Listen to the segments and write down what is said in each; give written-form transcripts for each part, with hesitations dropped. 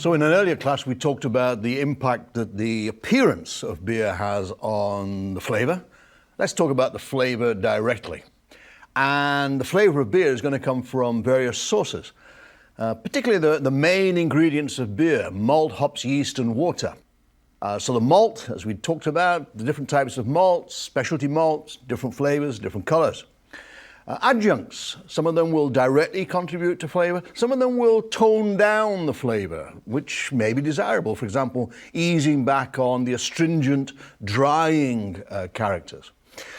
So in an earlier class, we talked about the impact that the appearance of beer has on the flavor. Let's talk about the flavor directly. And the flavor of beer is going to come from various sources, particularly the main ingredients of beer: malt, hops, yeast, and water. So the malt, as we talked about, the different types of malts, specialty malts, different flavors, different colors. Adjuncts, some of them will directly contribute to flavor, some of them will tone down the flavor, which may be desirable. For example, easing back on the astringent, drying characters.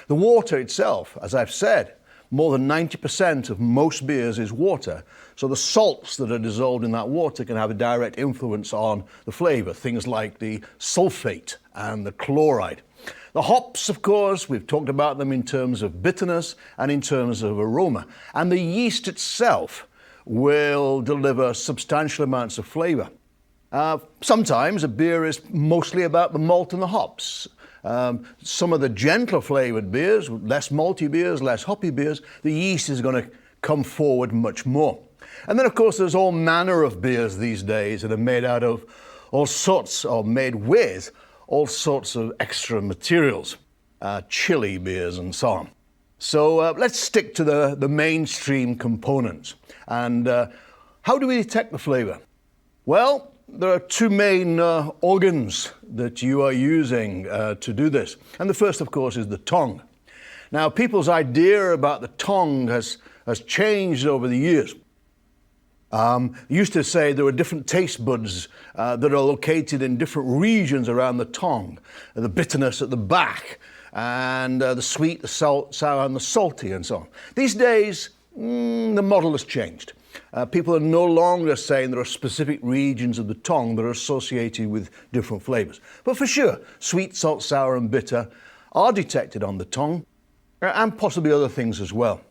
The water itself, as I've said, more than 90% of most beers is water. So the salts that are dissolved in that water can have a direct influence on the flavor, things like the sulfate and the chloride. The hops, of course, we've talked about them in terms of bitterness and in terms of aroma. And the yeast itself will deliver substantial amounts of flavor. Sometimes a beer is mostly about the malt and the hops. Some of the gentler flavored beers, less malty beers, less hoppy beers, the yeast is going to come forward much more. And then, of course, there's all manner of beers these days that are made out of all sorts, or made with all sorts of extra materials, chili beers and so on. So let's stick to the mainstream components. And how do we detect the flavor? Well, there are two main organs that you are using to do this. And the first, of course, is the tongue. Now, people's idea about the tongue has changed over the years. Used to say there were different taste buds that are located in different regions around the tongue. The bitterness at the back, and the sweet, the sour, and the salty, and so on. These days, the model has changed. People are no longer saying there are specific regions of the tongue that are associated with different flavors. But for sure, sweet, salt, sour, and bitter are detected on the tongue, and possibly other things as well.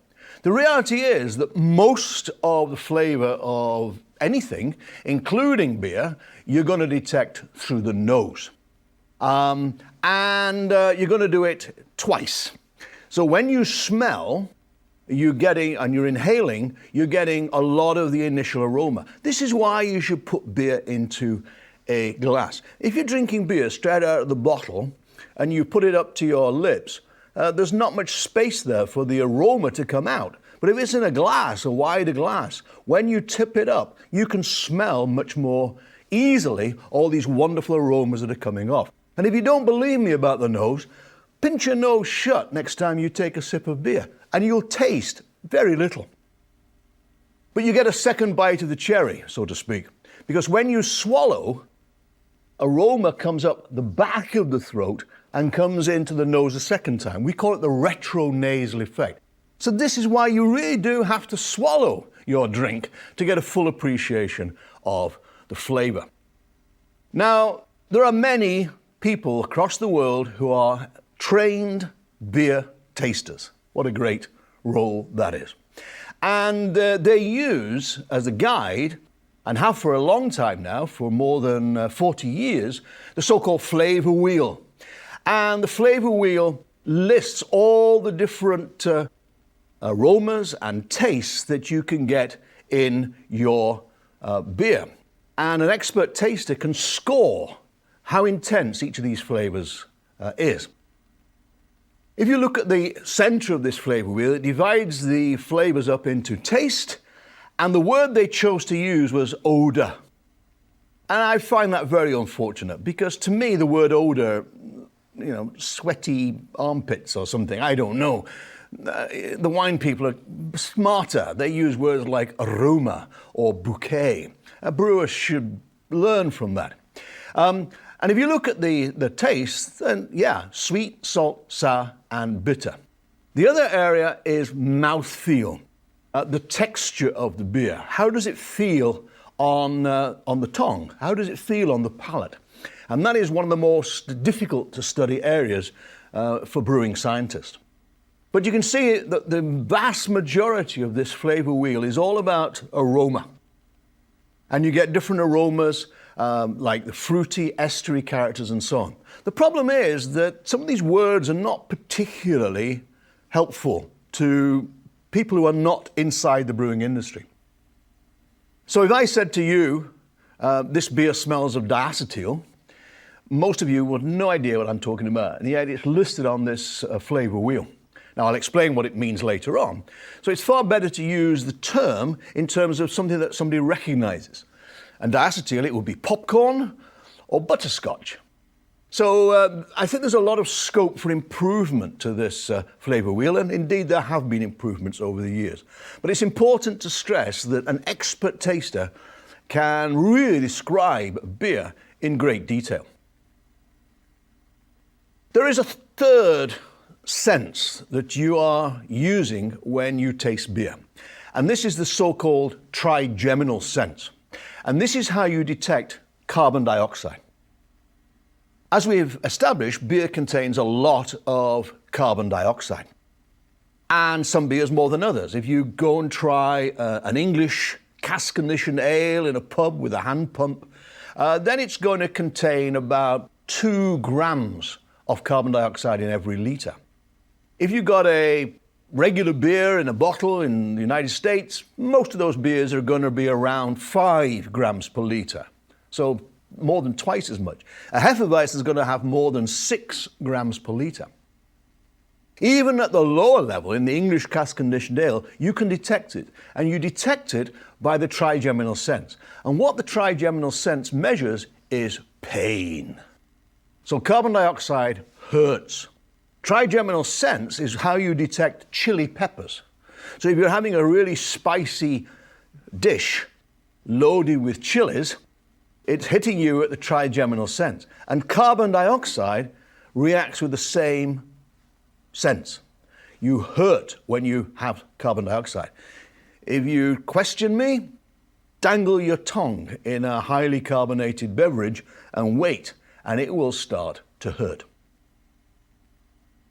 The reality is that most of the flavor of anything, including beer, you're going to detect through the nose. And you're going to do it twice. So when you smell, and you're inhaling, you're getting a lot of the initial aroma. This is why you should put beer into a glass. If you're drinking beer straight out of the bottle and you put it up to your lips, there's not much space there for the aroma to come out. But if it's in a glass, a wider glass, when you tip it up, you can smell much more easily all these wonderful aromas that are coming off. And if you don't believe me about the nose, pinch your nose shut next time you take a sip of beer, and you'll taste very little. But you get a second bite of the cherry, so to speak, because when you swallow, aroma comes up the back of the throat and comes into the nose a second time. We call it the retronasal effect. So this is why you really do have to swallow your drink to get a full appreciation of the flavor. Now, there are many people across the world who are trained beer tasters. What a great role that is. And they use as a guide, and have for a long time now, for more than 40 years, the so-called flavor wheel. And the flavor wheel lists all the different aromas and tastes that you can get in your beer. And an expert taster can score how intense each of these flavors is. If you look at the center of this flavor wheel, it divides the flavors up into taste, and the word they chose to use was odor. And I find that very unfortunate, because to me the word odor, sweaty armpits or something, I don't know. The wine people are smarter. They use words like aroma or bouquet. Brewers should learn from that. And if you look at the taste, then yeah, sweet, salt, sour, and bitter. The other area is mouthfeel, the texture of the beer. How does it feel on the tongue? How does it feel on the palate? And that is one of the most difficult to study areas for brewing scientists. But you can see that the vast majority of this flavor wheel is all about aroma. And you get different aromas, like the fruity, estery characters and so on. The problem is that some of these words are not particularly helpful to people who are not inside the brewing industry. So if I said to you, This beer smells of diacetyl. Most of you will have no idea what I'm talking about, and yet it's listed on this flavor wheel. Now, I'll explain what it means later on. So it's far better to use the term in terms of something that somebody recognizes. And diacetyl, it would be popcorn or butterscotch. So I think there's a lot of scope for improvement to this flavor wheel, and indeed there have been improvements over the years. But it's important to stress that an expert taster can really describe beer in great detail. There is a third sense that you are using when you taste beer, and this is the so-called trigeminal sense. And this is how you detect carbon dioxide. As we've established, beer contains a lot of carbon dioxide, and some beers more than others. If you go and try an English cask-conditioned ale in a pub with a hand pump, then it's going to contain about 2 grams of carbon dioxide in every litre. If you got a regular beer in a bottle in the United States, most of those beers are going to be around 5 grams per litre. So more than twice as much. A Hefeweizen is going to have more than 6 grams per litre. Even at the lower level, in the English cask-conditioned ale, you can detect it. And you detect it by the trigeminal sense. And what the trigeminal sense measures is pain. So carbon dioxide hurts. Trigeminal sense is how you detect chili peppers. So if you're having a really spicy dish loaded with chilies, it's hitting you at the trigeminal sense. And carbon dioxide reacts with the same sense. You hurt when you have carbon dioxide. If you question me, dangle your tongue in a highly carbonated beverage and wait, and it will start to hurt.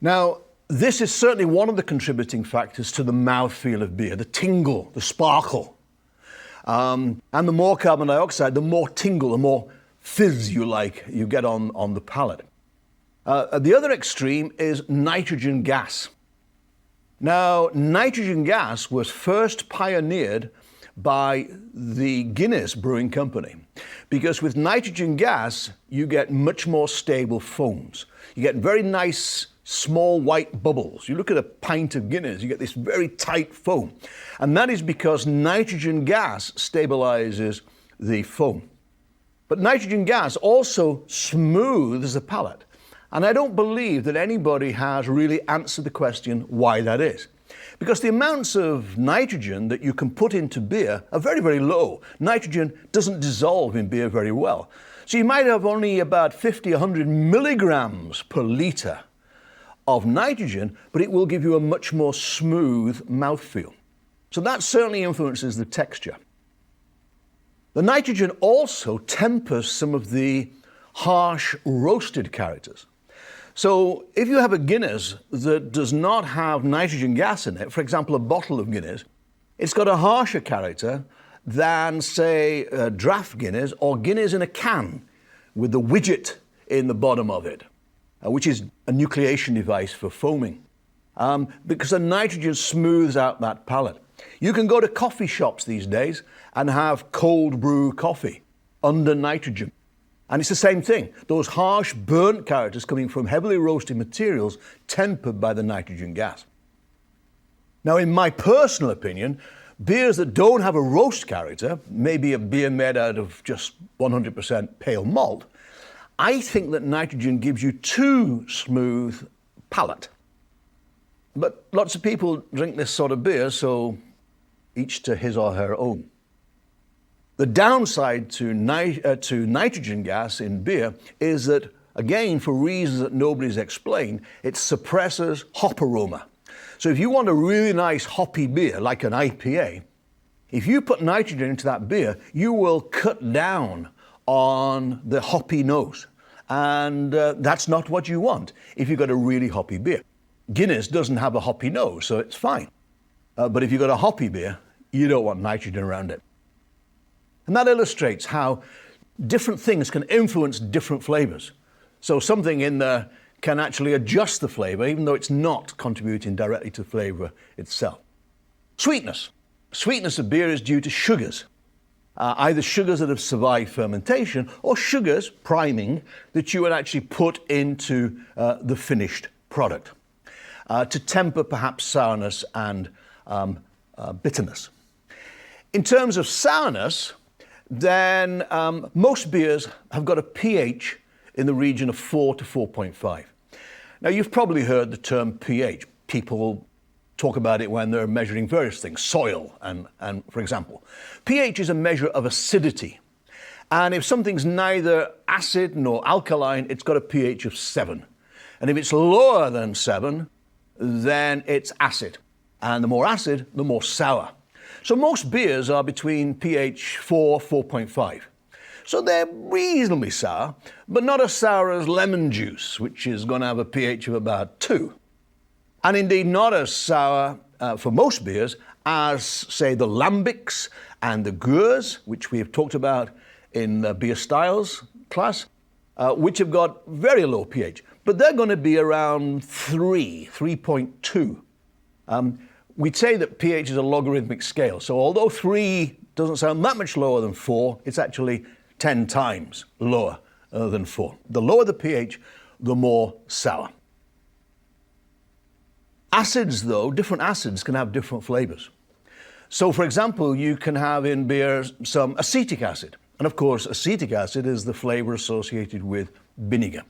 Now, this is certainly one of the contributing factors to the mouthfeel of beer, the tingle, the sparkle. And the more carbon dioxide, the more tingle, the more fizz you get on the palate. At the other extreme is nitrogen gas. Now, nitrogen gas was first pioneered by the Guinness Brewing Company, because with nitrogen gas, you get much more stable foams. You get very nice small white bubbles. You look at a pint of Guinness, you get this very tight foam. And that is because nitrogen gas stabilizes the foam. But nitrogen gas also smooths the palate. And I don't believe that anybody has really answered the question why that is. Because the amounts of nitrogen that you can put into beer are very, very low. Nitrogen doesn't dissolve in beer very well. So you might have only about 50, 100 milligrams per litre of nitrogen, but it will give you a much more smooth mouthfeel. So that certainly influences the texture. The nitrogen also tempers some of the harsh roasted characters. So if you have a Guinness that does not have nitrogen gas in it, for example, a bottle of Guinness, it's got a harsher character than, say, draft Guinness or Guinness in a can with the widget in the bottom of it, which is a nucleation device for foaming, because the nitrogen smooths out that palate. You can go to coffee shops these days and have cold brew coffee under nitrogen. And it's the same thing. Those harsh burnt characters coming from heavily roasted materials tempered by the nitrogen gas. Now, in my personal opinion, beers that don't have a roast character, maybe a beer made out of just 100% pale malt, I think that nitrogen gives you too smooth palate. But lots of people drink this sort of beer, so each to his or her own. The downside to nitrogen gas in beer is that, again, for reasons that nobody's explained, it suppresses hop aroma. So if you want a really nice hoppy beer, like an IPA, if you put nitrogen into that beer, you will cut down on the hoppy nose. And that's not what you want if you've got a really hoppy beer. Guinness doesn't have a hoppy nose, so it's fine. But if you've got a hoppy beer, you don't want nitrogen around it. And that illustrates how different things can influence different flavors. So something in there can actually adjust the flavor, even though it's not contributing directly to the flavor itself. Sweetness. Sweetness of beer is due to sugars. either sugars that have survived fermentation or sugars, priming, that you would actually put into the finished product to temper perhaps sourness and bitterness. In terms of sourness, then most beers have got a pH in the region of 4 to 4.5. Now, you've probably heard the term pH. People talk about it when they're measuring various things, soil, and for example. pH is a measure of acidity. And if something's neither acid nor alkaline, it's got a pH of 7. And if it's lower than 7, then it's acid. And the more acid, the more sour. So most beers are between pH 4, 4.5. So they're reasonably sour, but not as sour as lemon juice, which is going to have a pH of about 2. And indeed not as sour for most beers as, say, the lambics and the gures, which we have talked about in the beer styles class, which have got very low pH. But they're going to be around 3, 3.2. We'd say that pH is a logarithmic scale. So although 3 doesn't sound that much lower than 4, it's actually 10 times lower than 4. The lower the pH, the more sour. Acids, though, different acids can have different flavors. So, for example, you can have in beer some acetic acid. And of course, acetic acid is the flavor associated with vinegar.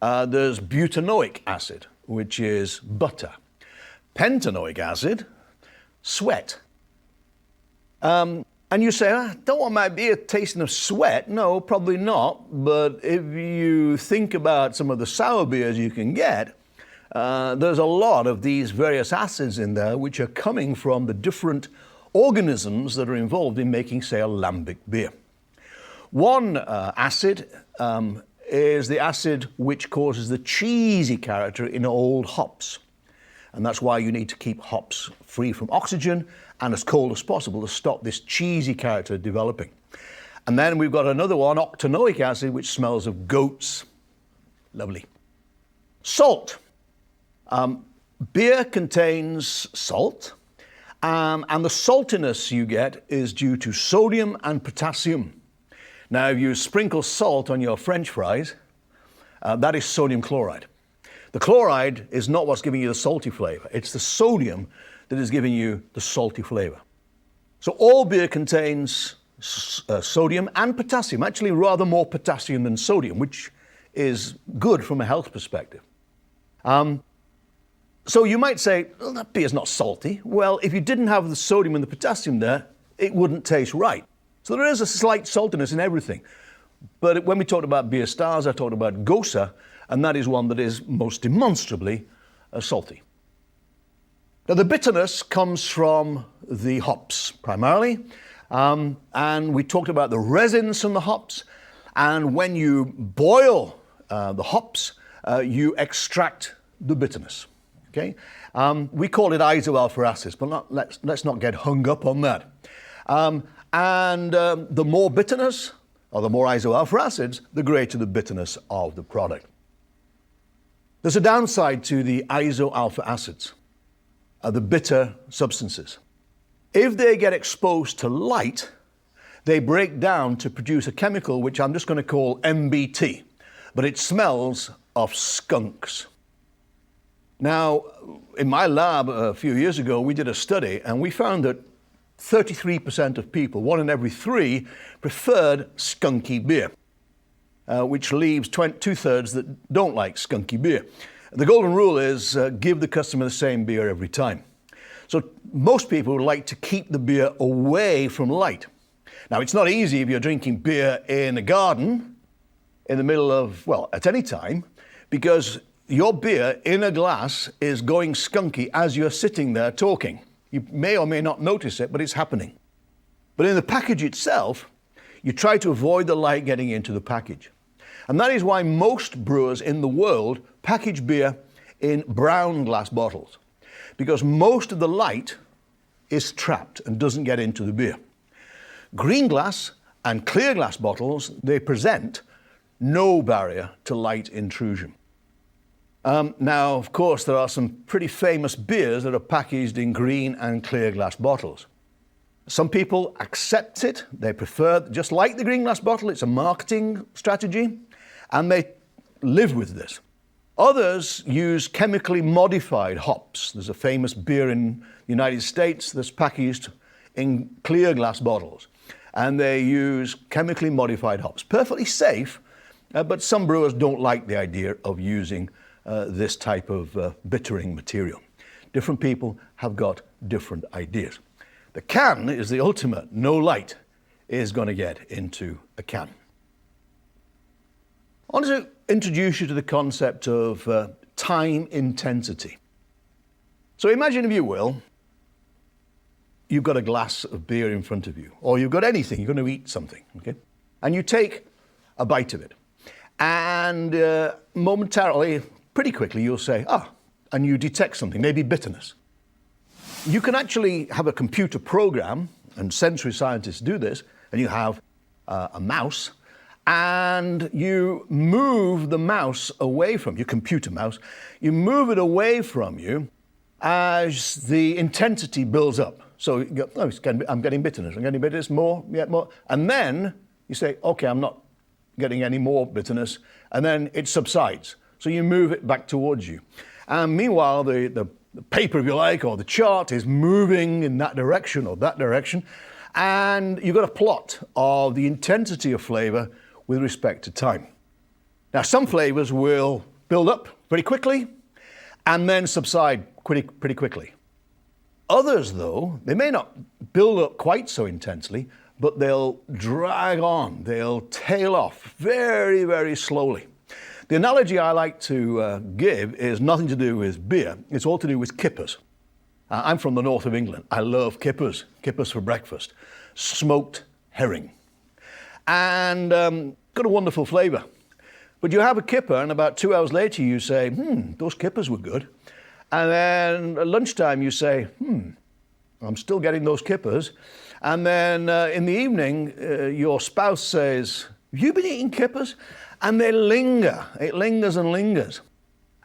There's butanoic acid, which is butter. Pentanoic acid, sweat. And you say, I don't want my beer tasting of sweat. No, probably not. But if you think about some of the sour beers you can get, there's a lot of these various acids in there which are coming from the different organisms that are involved in making, say, a lambic beer. One acid is the acid which causes the cheesy character in old hops. And that's why you need to keep hops free from oxygen and as cold as possible to stop this cheesy character developing. And then we've got another one, octanoic acid, which smells of goats. Lovely. Salt. Beer contains salt, and the saltiness you get is due to sodium and potassium. Now, if you sprinkle salt on your French fries, that is sodium chloride. The chloride is not what's giving you the salty flavor. It's the sodium that is giving you the salty flavor. So all beer contains sodium and potassium, actually rather more potassium than sodium, which is good from a health perspective. So you might say, well, that beer's not salty. Well, if you didn't have the sodium and the potassium there, it wouldn't taste right. So there is a slight saltiness in everything. But when we talked about beer stars, I talked about Gosa, and that is one that is most demonstrably salty. Now, the bitterness comes from the hops, primarily. And we talked about the resins from the hops. And when you boil the hops, you extract the bitterness. Okay? We call it isoalpha acids, but let's not get hung up on that. The more bitterness, or the more isoalpha acids, the greater the bitterness of the product. There's a downside to the isoalpha acids, the bitter substances. If they get exposed to light, they break down to produce a chemical which I'm just going to call MBT, but it smells of skunks. Now, in my lab a few years ago, we did a study and we found that 33% of people, 1 in every 3, preferred skunky beer, which leaves 2/3 that don't like skunky beer. The golden rule is give the customer the same beer every time. So most people would like to keep the beer away from light. Now, it's not easy if you're drinking beer in a garden in the middle of, well, at any time, because your beer in a glass is going skunky as you're sitting there talking. You may or may not notice it, but it's happening. But in the package itself, you try to avoid the light getting into the package. And that is why most brewers in the world package beer in brown glass bottles, because most of the light is trapped and doesn't get into the beer. Green glass and clear glass bottles, they present no barrier to light intrusion. Now, of course, there are some pretty famous beers that are packaged in green and clear glass bottles. Some people accept it. They prefer, just like the green glass bottle, it's a marketing strategy, and they live with this. Others use chemically modified hops. There's a famous beer in the United States that's packaged in clear glass bottles, and they use chemically modified hops. Perfectly safe, but some brewers don't like the idea of using this type of bittering material. Different people have got different ideas. The can is the ultimate. No light is going to get into a can. I want to introduce you to the concept of time intensity. So imagine, if you will, you've got a glass of beer in front of you, or you've got anything, you're going to eat something, okay? And you take a bite of it. And momentarily, pretty quickly, you'll say, and you detect something, maybe bitterness. You can actually have a computer program, and sensory scientists do this, and you have a mouse, and you move the mouse away from you, computer mouse, you move it away from you as the intensity builds up. So you go, I'm getting bitterness, more, yet more. And then you say, okay, I'm not getting any more bitterness, and then it subsides. So you move it back towards you. And meanwhile, the paper, if you like, or the chart is moving in that direction or that direction, and you've got a plot of the intensity of flavor with respect to time. Now, some flavors will build up very quickly and then subside pretty quickly. Others, though, they may not build up quite so intensely, but they'll drag on, they'll tail off very, very slowly. The analogy I like to give is nothing to do with beer, it's all to do with kippers. I'm from the north of England. I love kippers for breakfast, smoked herring. And got a wonderful flavor. But you have a kipper, and about 2 hours later you say, those kippers were good. And then at lunchtime you say, I'm still getting those kippers. And then in the evening, your spouse says, have you been eating kippers? And they linger. It lingers and lingers.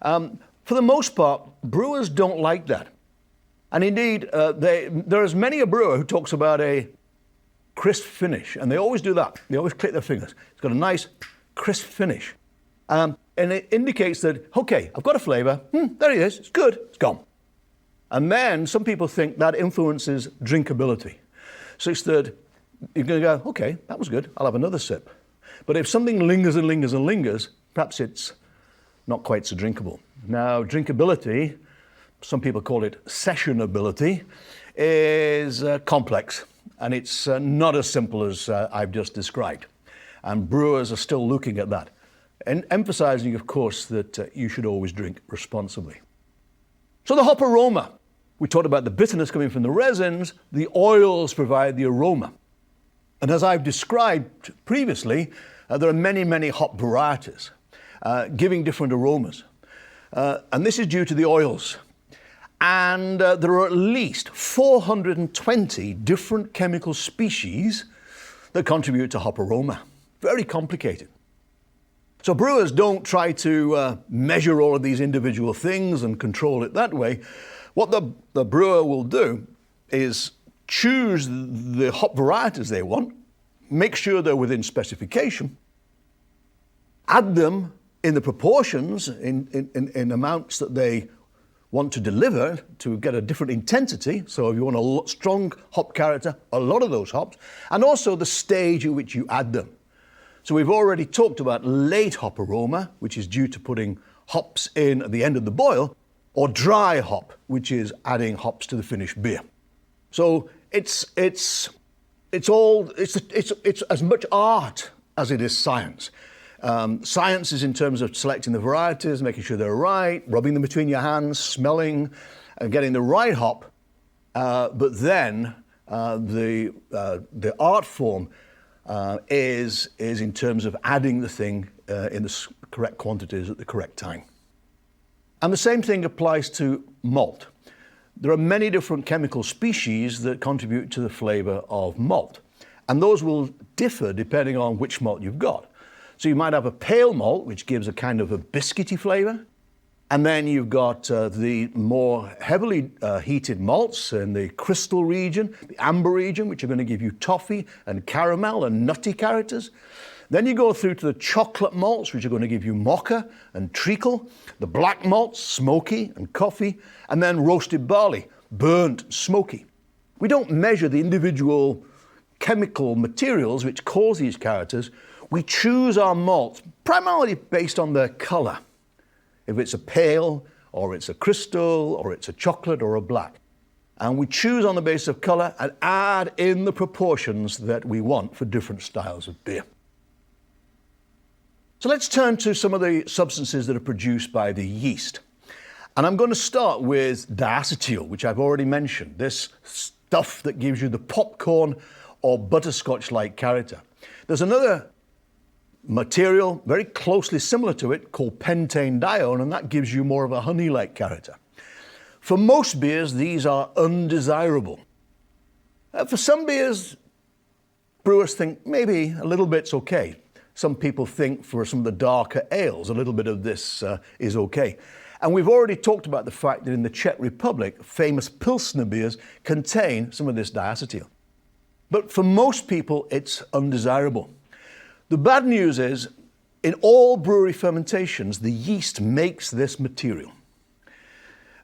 For the most part, brewers don't like that. And indeed, there is many a brewer who talks about a crisp finish, and they always do that. They always click their fingers. It's got a nice crisp finish. And it indicates that, okay, I've got a flavor. There it is. It's good. It's gone. And then some people think that influences drinkability. So it's that you're going to go, okay, that was good. I'll have another sip. But if something lingers and lingers and lingers, perhaps it's not quite so drinkable. Now, drinkability, some people call it sessionability, is complex. And it's not as simple as I've just described. And brewers are still looking at that. And emphasizing, of course, that you should always drink responsibly. So the hop aroma. We talked about the bitterness coming from the resins. The oils provide the aroma. And as I've described previously, there are many, many hop varieties giving different aromas. And this is due to the oils. And there are at least 420 different chemical species that contribute to hop aroma. Very complicated. So brewers don't try to measure all of these individual things and control it that way. What the brewer will do is choose the hop varieties they want, make sure they're within specification, add them in the proportions, in amounts that they want to deliver to get a different intensity. So if you want a strong hop character, a lot of those hops, and also the stage at which you add them. So we've already talked about late hop aroma, which is due to putting hops in at the end of the boil, or dry hop, which is adding hops to the finished beer. So it's as much art as it is science. Science is in terms of selecting the varieties, making sure they're right, rubbing them between your hands, smelling, and getting the right hop. But then the art form is in terms of adding the thing in the correct quantities at the correct time. And the same thing applies to malt. There are many different chemical species that contribute to the flavor of malt. And those will differ depending on which malt you've got. So you might have a pale malt, which gives a kind of a biscuity flavor. And then you've got the more heavily heated malts in the crystal region, the amber region, which are going to give you toffee and caramel and nutty characters. Then you go through to the chocolate malts, which are going to give you mocha and treacle, the black malts, smoky and coffee, and then roasted barley, burnt, smoky. We don't measure the individual chemical materials which cause these characters. We choose our malts primarily based on their colour. If it's a pale, or it's a crystal, or it's a chocolate, or a black. And we choose on the basis of colour and add in the proportions that we want for different styles of beer. So let's turn to some of the substances that are produced by the yeast. And I'm going to start with diacetyl, which I've already mentioned, this stuff that gives you the popcorn or butterscotch-like character. There's another material very closely similar to it called pentanedione, and that gives you more of a honey-like character. For most beers, these are undesirable. For some beers, brewers think maybe a little bit's okay. Some people think for some of the darker ales, a little bit of this is okay. And we've already talked about the fact that in the Czech Republic, famous Pilsner beers contain some of this diacetyl. But for most people, it's undesirable. The bad news is, in all brewery fermentations, the yeast makes this material.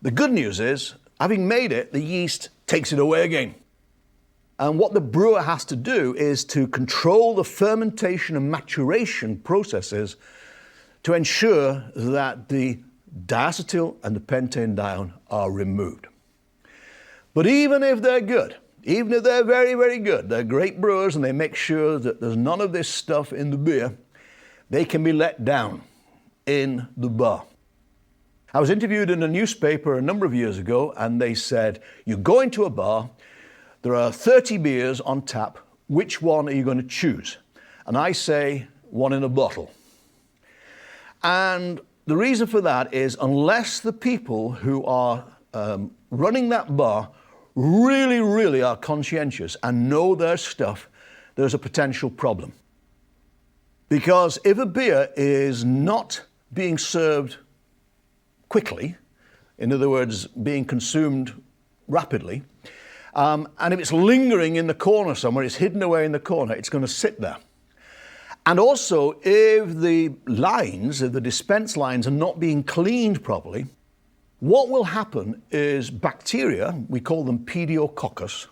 The good news is, having made it, the yeast takes it away again. And what the brewer has to do is to control the fermentation and maturation processes to ensure that the diacetyl and the pentanedione are removed. But even if they're good, even if they're very, very good, they're great brewers and they make sure that there's none of this stuff in the beer, they can be let down in the bar. I was interviewed in a newspaper a number of years ago, and they said, you go into a bar, there are 30 beers on tap, which one are you going to choose? And I say, one in a bottle. And the reason for that is, unless the people who are running that bar really, really are conscientious and know their stuff, there's a potential problem. Because if a beer is not being served quickly, in other words, being consumed rapidly, and if it's lingering in the corner somewhere, it's hidden away in the corner, it's going to sit there. And also, if the lines, if the dispense lines are not being cleaned properly, what will happen is bacteria, we call them pediococcus,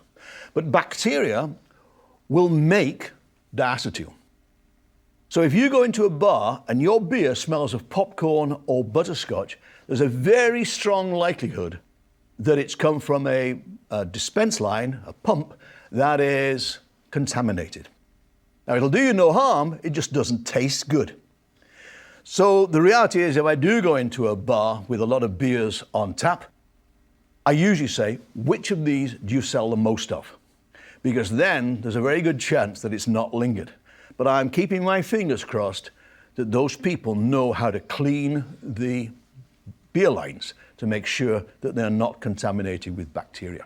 but bacteria will make diacetyl. So if you go into a bar and your beer smells of popcorn or butterscotch, there's a very strong likelihood that it's come from a dispense line, a pump, that is contaminated. Now, it'll do you no harm, it just doesn't taste good. So the reality is, if I do go into a bar with a lot of beers on tap, I usually say, which of these do you sell the most of? Because then there's a very good chance that it's not lingered. But I'm keeping my fingers crossed that those people know how to clean the beer lines to make sure that they're not contaminated with bacteria.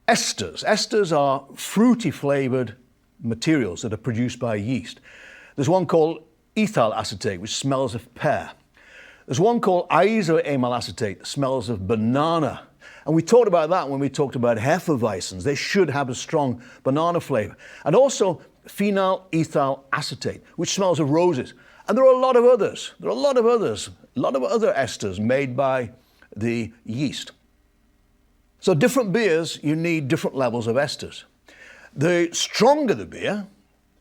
Esters. Esters are fruity flavored materials that are produced by yeast. There's one called ethyl acetate, which smells of pear. There's one called isoamyl acetate that smells of banana. And we talked about that when we talked about Hefeweizens. They should have a strong banana flavor. And also phenyl ethyl acetate, which smells of roses. And there are a lot of others. A lot of other esters made by the yeast. So different beers, you need different levels of esters. The stronger the beer,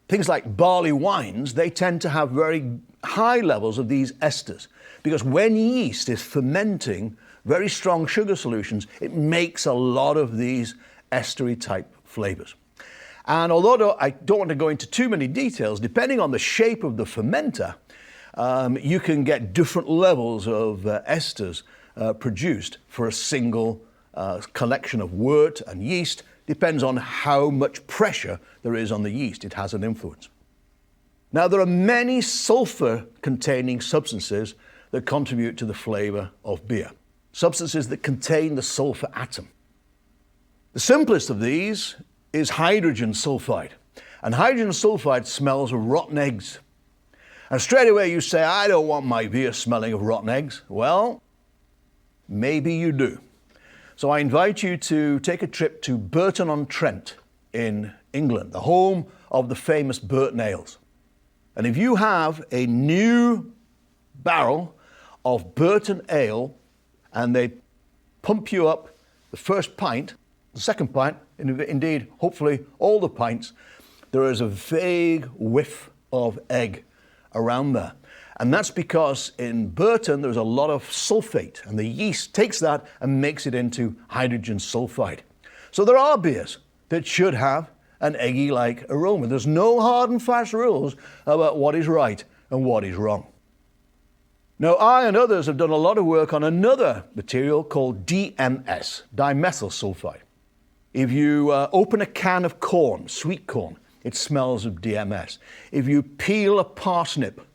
things like barley wines, they tend to have very high levels of these esters, because when yeast is fermenting very strong sugar solutions, it makes a lot of these estery type flavors. And although I don't want to go into too many details, depending on the shape of the fermenter, you can get different levels of esters produced for a single collection of wort and yeast. Depends on how much pressure there is on the yeast. It has an influence. Now, there are many sulfur-containing substances that contribute to the flavor of beer. Substances that contain the sulfur atom. The simplest of these is hydrogen sulfide. And hydrogen sulfide smells of rotten eggs. And straight away you say, I don't want my beer smelling of rotten eggs. Well, maybe you do. So I invite you to take a trip to Burton-on-Trent in England, the home of the famous Burton ales. And if you have a new barrel of Burton ale and they pump you up the first pint, the second pint, and indeed, hopefully all the pints, there is a vague whiff of egg around there. And that's because in Burton there's a lot of sulfate, and the yeast takes that and makes it into hydrogen sulfide. So there are beers that should have an eggy-like aroma. There's no hard and fast rules about what is right and what is wrong. Now, I and others have done a lot of work on another material called DMS, dimethyl sulfide. If you open a can of corn, sweet corn, it smells of DMS. If you peel a parsnip,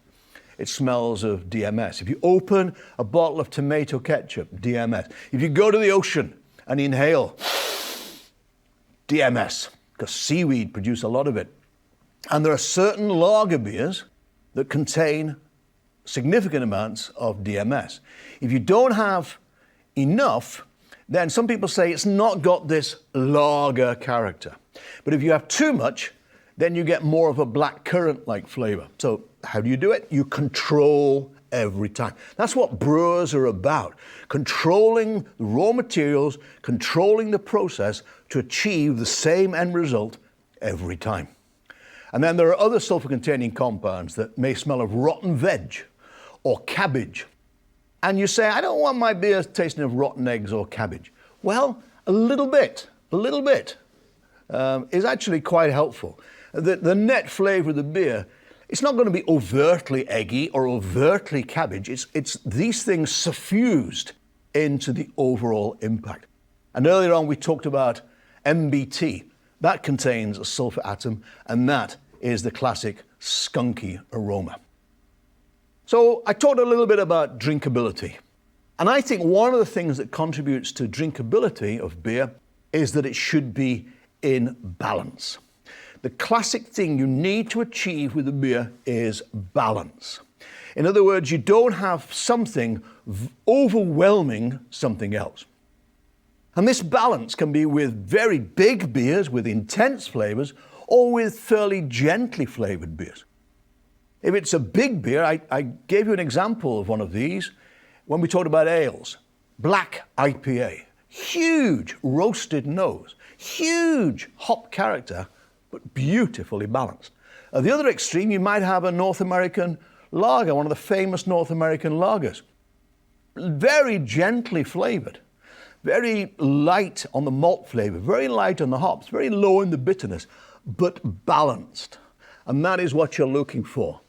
it smells of DMS. If you open a bottle of tomato ketchup, DMS. If you go to the ocean and inhale, DMS, because seaweed produce a lot of it. And there are certain lager beers that contain significant amounts of DMS. If you don't have enough, then some people say it's not got this lager character. But if you have too much, then you get more of a black currant-like flavor. So how do you do it? You control every time. That's what brewers are about, controlling the raw materials, controlling the process to achieve the same end result every time. And then there are other sulfur-containing compounds that may smell of rotten veg or cabbage. And you say, I don't want my beer tasting of rotten eggs or cabbage. Well, a little bit is actually quite helpful. The net flavor of the beer, it's not going to be overtly eggy or overtly cabbage. It's these things suffused into the overall impact. And earlier on we talked about MBT. That contains a sulfur atom, and that is the classic skunky aroma. So I talked a little bit about drinkability. And I think one of the things that contributes to drinkability of beer is that it should be in balance. The classic thing you need to achieve with a beer is balance. In other words, you don't have something overwhelming something else. And this balance can be with very big beers with intense flavors or with fairly gently flavored beers. If it's a big beer, I gave you an example of one of these when we talked about ales. Black IPA, huge roasted nose, huge hop character, but beautifully balanced. At the other extreme, you might have a North American lager, one of the famous North American lagers. Very gently flavored, very light on the malt flavor, very light on the hops, very low in the bitterness, but balanced. And that is what you're looking for,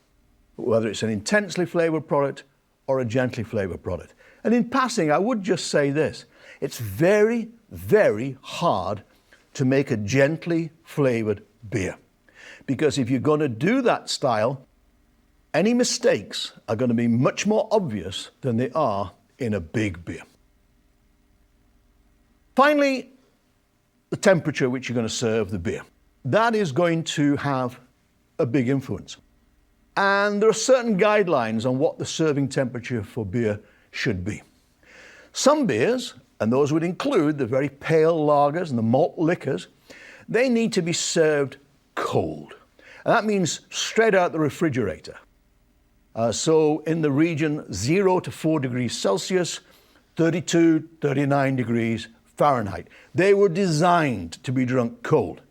whether it's an intensely flavored product or a gently flavored product. And in passing, I would just say this. It's very, very hard to make a gently flavored beer. Because if you're going to do that style, any mistakes are going to be much more obvious than they are in a big beer. Finally, the temperature which you're going to serve the beer. That is going to have a big influence. And there are certain guidelines on what the serving temperature for beer should be. Some beers, and those would include the very pale lagers and the malt liquors, they need to be served cold. And that means straight out the refrigerator. So in the region 0 to 4 degrees Celsius, 32, 39 degrees Fahrenheit. They were designed to be drunk cold.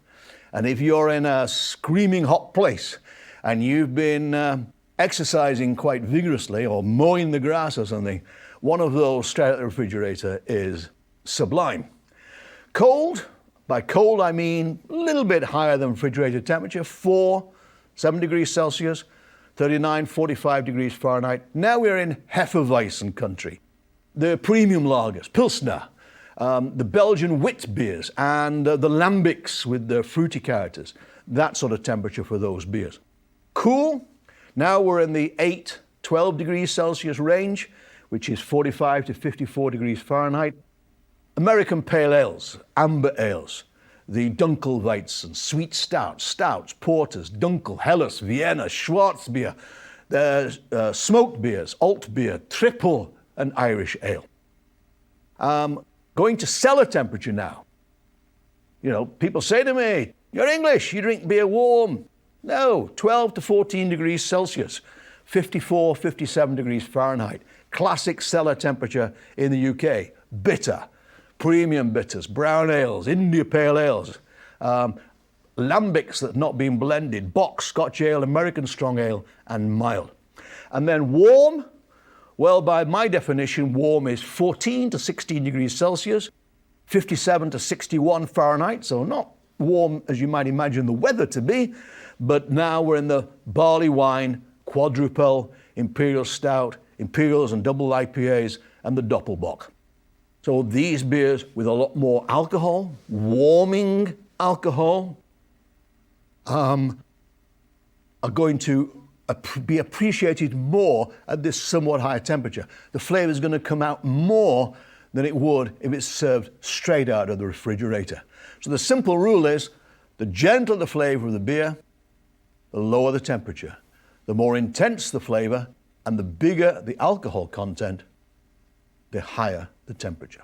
And if you're in a screaming hot place and you've been exercising quite vigorously or mowing the grass or something, one of those straight out the refrigerator is sublime. Cold, by cold I mean a little bit higher than refrigerator temperature, 7 degrees Celsius, 39, 45 degrees Fahrenheit. Now we're in Hefeweizen country. The premium lagers, Pilsner, the Belgian wit beers, and the lambics with the fruity characters. That sort of temperature for those beers. Cool, now we're in the 12 degrees Celsius range, which is 45 to 54 degrees Fahrenheit. American pale ales, amber ales, the Dunkelweizen, sweet stouts, porters, Dunkel, Helles, Vienna, Schwarzbier. There's smoked beers, alt beer, triple, and Irish ale. Going to cellar temperature now. You know, people say to me, "You're English, you drink beer warm." No, 12 to 14 degrees Celsius, 54, 57 degrees Fahrenheit. Classic cellar temperature in the UK. Bitter, premium bitters, brown ales, India pale ales, lambics that have not been blended, box, Scotch ale, American strong ale, and mild. And then warm, well, by my definition, warm is 14 to 16 degrees Celsius, 57 to 61 Fahrenheit, so not warm as you might imagine the weather to be, but now we're in the barley wine, quadruple, imperial stout, imperials and double IPAs, and the doppelbock. So these beers with a lot more alcohol, warming alcohol, are going to be appreciated more at this somewhat higher temperature. The flavor is going to come out more than it would if it's served straight out of the refrigerator. So the simple rule is, the gentler the flavor of the beer, the lower the temperature. The more intense the flavor and the bigger the alcohol content, the higher the temperature.